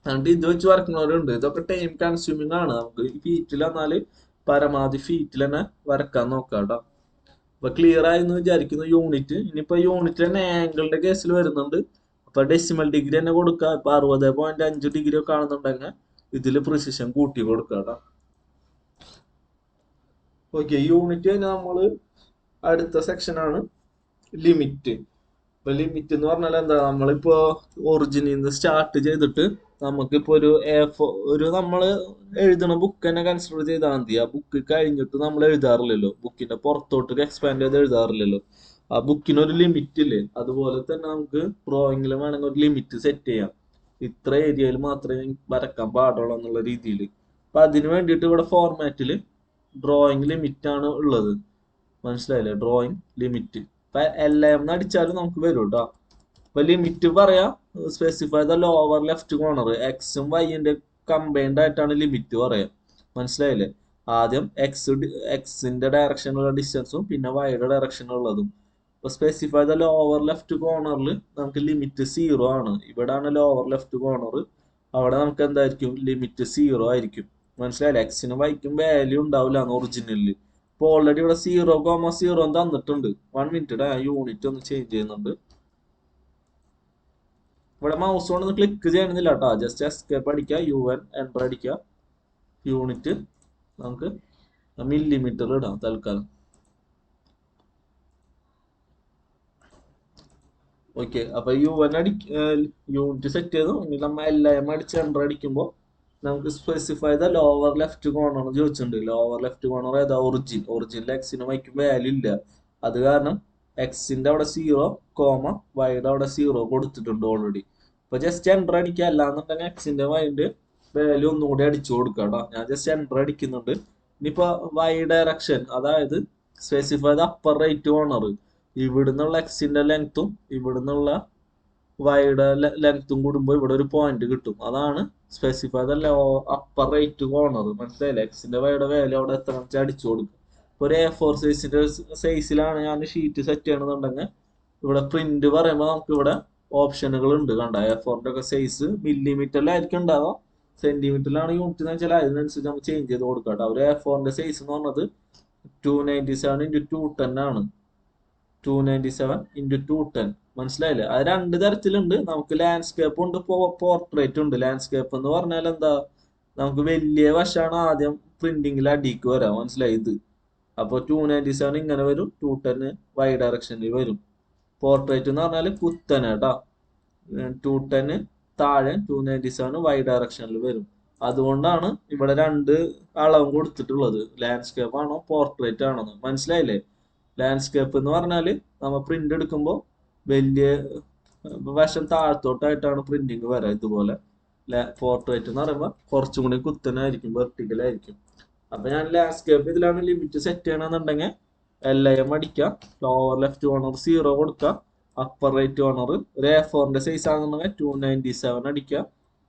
എന്നിട്ട് ഇത് വെച്ച് വരക്കുന്നവരുണ്ട്. ഇതൊക്കെ ടൈം കൺസ്യൂമിങ് ആണ്. നമുക്ക് ഫീറ്റിൽ വന്നാല് പരമാവധി ഫീറ്റിൽ തന്നെ വരക്കാൻ നോക്കാം കേട്ടോ. അപ്പൊ ക്ലിയർ ആയി എന്ന് വിചാരിക്കുന്നു യൂണിറ്റ്. ഇനിയിപ്പോ യൂണിറ്റ് തന്നെ ആംഗിളിന്റെ കേസിൽ വരുന്നുണ്ട്. അപ്പൊ ഡെസിമൽ ഡിഗ്രി തന്നെ കൊടുക്കുക. ഇപ്പൊ 60.5 ഡിഗ്രി ഒക്കെ ആണെന്നുണ്ടെങ്കിൽ ഇതിൽ പ്രിസിഷൻ കൂട്ടി കൊടുക്കുക കേട്ടോ. ഓക്കെ, യൂണിറ്റ് കഴിഞ്ഞാൽ നമ്മള് അടുത്ത സെക്ഷനാണ് ലിമിറ്റ്. ഇപ്പൊ ലിമിറ്റ് എന്ന് പറഞ്ഞാൽ എന്താ, നമ്മളിപ്പോ ഒറിജിനിൽ നിന്ന് സ്റ്റാർട്ട് ചെയ്തിട്ട് നമുക്കിപ്പോ ഒരു നമ്മള് എഴുതണ ബുക്ക് തന്നെ കൺസിഡർ ചെയ്താൽ മതി. ആ ബുക്ക് കഴിഞ്ഞിട്ട് നമ്മൾ എഴുതാറില്ലല്ലോ, ബുക്കിന്റെ പുറത്തോട്ട് എക്സ്പാൻഡ് ചെയ്ത് എഴുതാറില്ലല്ലോ. ആ ബുക്കിനൊരു ലിമിറ്റ് ഇല്ലേ, അതുപോലെ തന്നെ നമുക്ക് ഡ്രോയിങ്ങിൽ വേണമെങ്കിൽ ഒരു ലിമിറ്റ് സെറ്റ് ചെയ്യാം. ഇത്ര ഏരിയയിൽ മാത്രമേ വരക്കാൻ പാടുള്ളൂ എന്നുള്ള രീതിയിൽ. അപ്പൊ അതിന് വേണ്ടിയിട്ട് ഇവിടെ ഫോർമാറ്റിൽ ഡ്രോയിങ് ലിമിറ്റ് ആണ് ഉള്ളത്. മനസ്സിലായില്ലേ, ഡ്രോയിങ് ലിമിറ്റ്. ഇപ്പൊ എല്ലാം അടിച്ചാലും നമുക്ക് വരും കേട്ടോ. ഇപ്പൊ ലിമിറ്റ് പറയാ, specify the lower left corner. എക്സും വൈന്റെ കമ്പൈൻഡ് ആയിട്ടാണ് ലിമിറ്റ് പറയാ. മനസ്സിലായില്ലേ, ആദ്യം എക്സിന്റെ ഡയറക്ഷനുള്ള ഡിസ്റ്റൻസും പിന്നെ വൈയുടെ ഡയറക്ഷനുള്ളതും. ഇപ്പൊ സ്പെസിഫൈ ദ ലോവർ ലെഫ്റ്റ് കോർണറിൽ നമുക്ക് ലിമിറ്റ് 0 ആണ്. ഇവിടാണ് ലോവർ ലെഫ്റ്റ് കോർണർ. അവിടെ നമുക്ക് എന്തായിരിക്കും, ലിമിറ്റ് 0 ആയിരിക്കും. മനസ്സിലായില്ലേ, എക്സിനും വൈക്കും വാല്യൂ ഉണ്ടാവില്ല ഒറിജിനലില്. ഇപ്പൊ ഓൾറെഡി ഇവിടെ 0,0 തന്നിട്ടുണ്ട്. 1 മിനിറ്റ് യൂണിറ്റ് ഒന്ന് ചേഞ്ച് ചെയ്യുന്നുണ്ട്. ഇവിടെ മൗസ് കൊണ്ട് ക്ലിക്ക് ചെയ്യണമെന്നില്ല കേട്ടോ, ജസ്റ്റ് എസ്കേപ്പ് അടിക്കുക, UN എന്റർ അടിക്കുക. യൂണിറ്റ് നമുക്ക് മില്ലിമീറ്റർ ഇടാം തൽക്കാലം. ഓക്കെ, അപ്പൊ യൂണിറ്റ് സെറ്റ് ചെയ്തു. ഇനി നമ്മൾ എല്ലാം അടിച്ച് എന്റർ അടിക്കുമ്പോൾ നമുക്ക് specify the lower left corner ചോദിച്ചിട്ടുണ്ട്. ലോവർ ലെഫ്റ്റ് കോർണർ ഏതാ, ഒറിജിനിൽ എക്സിന് വൈക്കും വാല്യൂ ഇല്ല. അത് കാരണം എക്സിന്റെ അവിടെ 0, വൈയുടെ അവിടെ 0 കൊടുത്തിട്ടുണ്ട് ഓൾറെഡി. അപ്പൊ ജസ്റ്റ് എന്റർ അടിക്കുക. അല്ലാന്നുണ്ടെങ്കിൽ എക്സിന്റെ വൈന്റെ വാല്യൂ ഒന്നുകൂടി അടിച്ചു കൊടുക്കുക കേട്ടോ. ഞാൻ ജസ്റ്റ് എന്റർ അടിക്കുന്നുണ്ട്. ഇനിയിപ്പോ വൈ ഡയറക്ഷൻ, അതായത് specify the upper right corner. ഇവിടുന്നുള്ള എക്സിന്റെ ലെങ്ത്തും ഇവിടുന്നുള്ള വൈയുടെ ലെങ്ത്തും കൂടുമ്പോൾ ഇവിടെ ഒരു പോയിന്റ് കിട്ടും. അതാണ് specify the upper right corner. മനസ്സിലായില്ലേ, എക്സിന്റെ വൈയുടെ വാല്യൂ അവിടെ എത്ര അടിച്ചു കൊടുക്കും. ഇപ്പൊ ഒരു A4 സൈസിന്റെ സൈസിലാണ് ഞാൻ ഷീറ്റ് സെറ്റ് ചെയ്യണമെന്നുണ്ടെങ്കിൽ ഇവിടെ പ്രിന്റ് പറയുമ്പോൾ നമുക്ക് ഇവിടെ ഓപ്ഷനുകൾ ഉണ്ട്. കണ്ട, A4ന്റെ ഒക്കെ സൈസ് മില്ലിമീറ്ററിലായിരിക്കും ഉണ്ടാവുക. സെന്റിമീറ്ററിലാണ് യൂണിറ്റ് എന്ന് വെച്ചാൽ അതിനനുസരിച്ച് നമുക്ക് ചേഞ്ച് ചെയ്ത് കൊടുക്കാം കേട്ടോ. ഒരു A4ന്റെ സൈസ് എന്ന് പറഞ്ഞത് 297 × 210 ആണ്. 297 × 210. മനസ്സിലായില്ലേ, അത് രണ്ട് തരത്തിലുണ്ട്. നമുക്ക് ലാൻഡ്സ്കേപ്പ് ഉണ്ട്, പോർട്രേറ്റ് ഉണ്ട്. ലാൻഡ്സ്കേപ്പ് എന്ന് പറഞ്ഞാൽ എന്താ, നമുക്ക് വലിയ വശമാണ് ആദ്യം പ്രിന്റിങ്ങിൽ അടിക്ക് വരാം. മനസ്സിലായി ഇത്. അപ്പൊ 297 ഇങ്ങനെ വരും, 210 വൈ ഡയറക്ഷനിൽ വരും. പോർട്രേറ്റ് എന്ന് പറഞ്ഞാൽ കുത്തനെ കേട്ടോ. 210 താഴെ, 297 വൈ ഡയറക്ഷനിൽ വരും. അതുകൊണ്ടാണ് ഇവിടെ രണ്ട് അളവും കൊടുത്തിട്ടുള്ളത്, ലാൻഡ്സ്കേപ്പ് ആണോ പോർട്രേറ്റ് ആണോ. മനസ്സിലായില്ലേ, ലാൻഡ്സ്കേപ്പ് എന്ന് പറഞ്ഞാല് നമ്മൾ പ്രിന്റ് എടുക്കുമ്പോൾ വലിയ വശം താഴത്തോട്ടായിട്ടാണ് പ്രിന്റിങ് വരാം ഇതുപോലെ. പോർട്രേറ്റ് എന്ന് പറയുമ്പോൾ കുറച്ചും കൂടി കുത്തനായിരിക്കും, വെർട്ടിക്കലായിരിക്കും. അപ്പൊ ഞാൻ ലാൻഡ്സ്കേപ്പ് ഇതിലാണ് ലിമിറ്റ് സെറ്റ് ചെയ്യണമെന്നുണ്ടെങ്കിൽ LIM അടിക്കാം. ലോവർ ലെഫ്റ്റ് കോർണർ 0 കൊടുക്കുക. അപ്പർ റൈറ്റ് കോർണർ ഒരു A4ന്റെ സൈസ് ആണെന്നുണ്ടെങ്കിൽ 297 അടിക്കുക.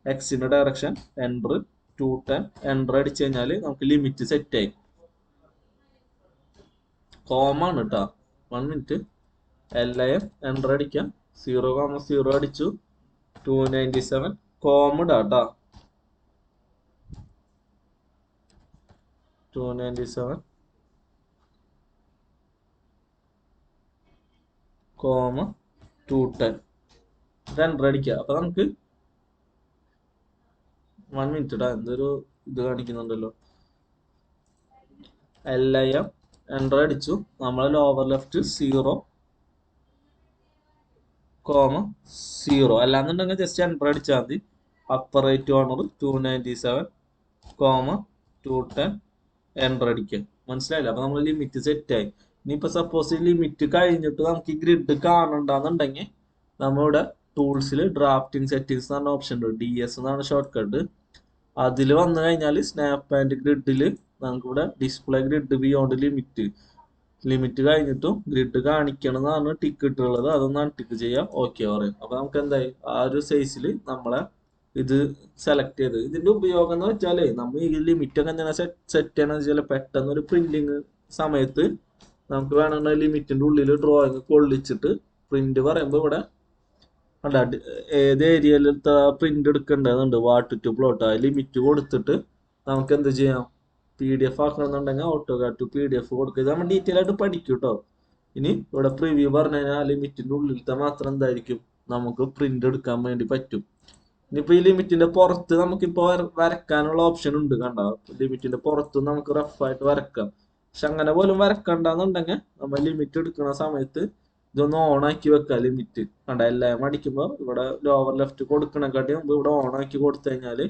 എക്സിന്റെ ഡയറക്ഷൻ എന്റർ 210 എന്റർ അടിച്ചു കഴിഞ്ഞാൽ നമുക്ക് ലിമിറ്റ് സെറ്റ് ആയി. കോമാണ് കേട്ടോ. 1 മിനിറ്റ്. LIM എന്റർ അടിക്കാം. 0,0 അടിച്ചു. 297 ഇടാ കേട്ടോ. 297 210 എന്റർ അടിക്കുക. അപ്പൊ നമുക്ക് 1 മിനിറ്റ് ഇടാ, എന്തൊരു ഇത് കാണിക്കുന്നുണ്ടല്ലോ. LIM എന്റർ അടിച്ചു. നമ്മളെ ലോവർ ലെഫ്റ്റ് 0,0 അല്ലാന്നുണ്ടെങ്കിൽ ജസ്റ്റ് എന്റർ അടിച്ചാൽ മതി. അപ്പർ റൈറ്റ് കോർണർ 297, 210 എന്റർ അടിക്കുക. മനസ്സിലായില്ല, അപ്പൊ നമ്മൾ ലിമിറ്റ് സെറ്റ് ആയി. ഇനിയിപ്പോ സപ്പോസ് ഈ ലിമിറ്റ് കഴിഞ്ഞിട്ട് നമുക്ക് ഈ ഗ്രിഡ് കാണണ്ടെന്നുണ്ടെങ്കിൽ നമ്മളിവിടെ ടൂൾസിൽ ഡ്രാഫ്റ്റിംഗ് സെറ്റിംഗ്സ് എന്ന് പറഞ്ഞ ഓപ്ഷൻ ഉണ്ട്. DS എന്നാണ് ഷോർട്ട് കട്ട്. അതിൽ വന്നു കഴിഞ്ഞാൽ സ്നാപ്പ് ആൻഡ് ഗ്രിഡിൽ നമുക്കിവിടെ ഡിസ്പ്ലേ ഗ്രിഡ് ബിയോണ്ട് ലിമിറ്റ് കഴിഞ്ഞിട്ടും ഗ്രിഡ് കാണിക്കണം എന്നാണ് ടിക്ക് ഇട്ടുള്ളത്. അതൊന്ന് അൺടിക്ക് ചെയ്യാം. ഓക്കെ പറയും. അപ്പൊ നമുക്ക് എന്തായി, ആ ഒരു സൈസിൽ നമ്മളെ ഇത് സെലക്ട് ചെയ്ത്. ഇതിന്റെ ഉപയോഗം എന്ന് വെച്ചാല് നമ്മൾ ഈ ലിമിറ്റ് ഒക്കെ എന്തിനാ സെറ്റ് ചെയ്യണമെന്ന് വെച്ചാൽ പെട്ടെന്ന് ഒരു പ്രിന്റിങ് സമയത്ത് നമുക്ക് വേണമെങ്കിൽ ലിമിറ്റിന്റെ ഉള്ളിൽ ഡ്രോയിങ് കൊള്ളിച്ചിട്ട് പ്രിന്റ് പറയുമ്പോൾ ഇവിടെ ഏത് ഏരിയയിലത്തെ പ്രിന്റ് എടുക്കേണ്ടതുണ്ട്, വാട്ട് ടു പ്ലോട്ട്, ആ ലിമിറ്റ് കൊടുത്തിട്ട് നമുക്ക് എന്ത് ചെയ്യാം, PDF ആക്കണമെന്നുണ്ടെങ്കിൽ AutoCAD to PDF കൊടുക്കുക. ഇത് നമ്മൾ ഡീറ്റെയിൽ ആയിട്ട് പഠിക്കും കേട്ടോ. ഇനി ഇവിടെ പ്രിവ്യൂ പറഞ്ഞു കഴിഞ്ഞാൽ ലിമിറ്റിന്റെ ഉള്ളിലത്തെ മാത്രം എന്തായിരിക്കും നമുക്ക് പ്രിന്റ് എടുക്കാൻ വേണ്ടി പറ്റും. ഇനിയിപ്പോ ഈ ലിമിറ്റിന്റെ പുറത്ത് നമുക്കിപ്പോ വരക്കാനുള്ള ഓപ്ഷൻ ഉണ്ട്. കണ്ടോ, ലിമിറ്റിന്റെ പുറത്ത് നമുക്ക് റഫായിട്ട് വരക്കാം. പക്ഷെ അങ്ങനെ പോലും വരക്കണ്ടെന്നുണ്ടെങ്കിൽ നമ്മൾ ലിമിറ്റ് എടുക്കുന്ന സമയത്ത് ഇതൊന്ന് ഓൺ ആക്കി വെക്കുക. ലിമിറ്റ് കണ്ട എല്ലാം അടിക്കുമ്പോൾ ഇവിടെ ലോവർ ലെഫ്റ്റ് കൊടുക്കണേക്കാട്ടി മുമ്പ് ഇവിടെ ഓൺ ആക്കി കൊടുത്തു കഴിഞ്ഞാല്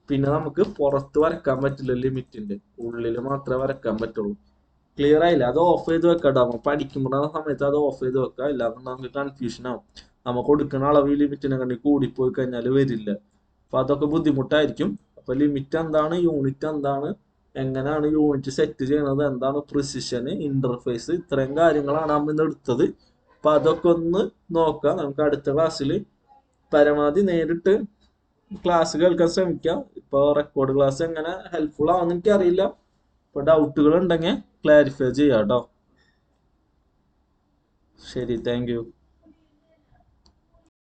പിന്നെ നമുക്ക് പുറത്ത് വരക്കാൻ പറ്റില്ല. ലിമിറ്റിന്റെ ഉള്ളിൽ മാത്രമേ വരക്കാൻ പറ്റുള്ളൂ. ക്ലിയർ ആയില്ല? അത് ഓഫ് ചെയ്ത് വെക്കട്ടോ. നമ്മൾ പഠിക്കുമ്പോൾ സമയത്ത് അത് ഓഫ് ചെയ്ത് വെക്കുക. ഇല്ലാതെ നമുക്ക് കൺഫ്യൂഷൻ ആവും. നമ്മൾ കൊടുക്കുന്ന അളവ് ലിമിറ്റിനെ കണ്ടി കൂടിപ്പോയി കഴിഞ്ഞാൽ വരില്ല. അപ്പൊ അതൊക്കെ ബുദ്ധിമുട്ടായിരിക്കും. അപ്പൊ ലിമിറ്റ് എന്താണ്, യൂണിറ്റ് എന്താണ്, എങ്ങനെയാണ് യൂണിറ്റ് സെറ്റ് ചെയ്യണത്, എന്താണ് പ്രിസിഷന്, ഇന്റർഫേസ്, ഇത്രയും കാര്യങ്ങളാണ് നമ്മൾ ഇന്ന് എടുത്തത്. അപ്പൊ അതൊക്കെ ഒന്ന് നോക്കാം. നമുക്ക് അടുത്ത ക്ലാസ്സിൽ പരമാവധി നേരിട്ട് ക്ലാസ് കേൾക്കാൻ ശ്രമിക്കാം. ഇപ്പൊ റെക്കോർഡ് ക്ലാസ് എങ്ങനെ ഹെൽപ്ഫുൾ ആവുമെന്ന് എനിക്കറിയില്ല. ഇപ്പൊ ഡൗട്ടുകൾ ഉണ്ടെങ്കിൽ ക്ലാരിഫൈ ചെയ്യാം കേട്ടോ. ശരി, താങ്ക് യു.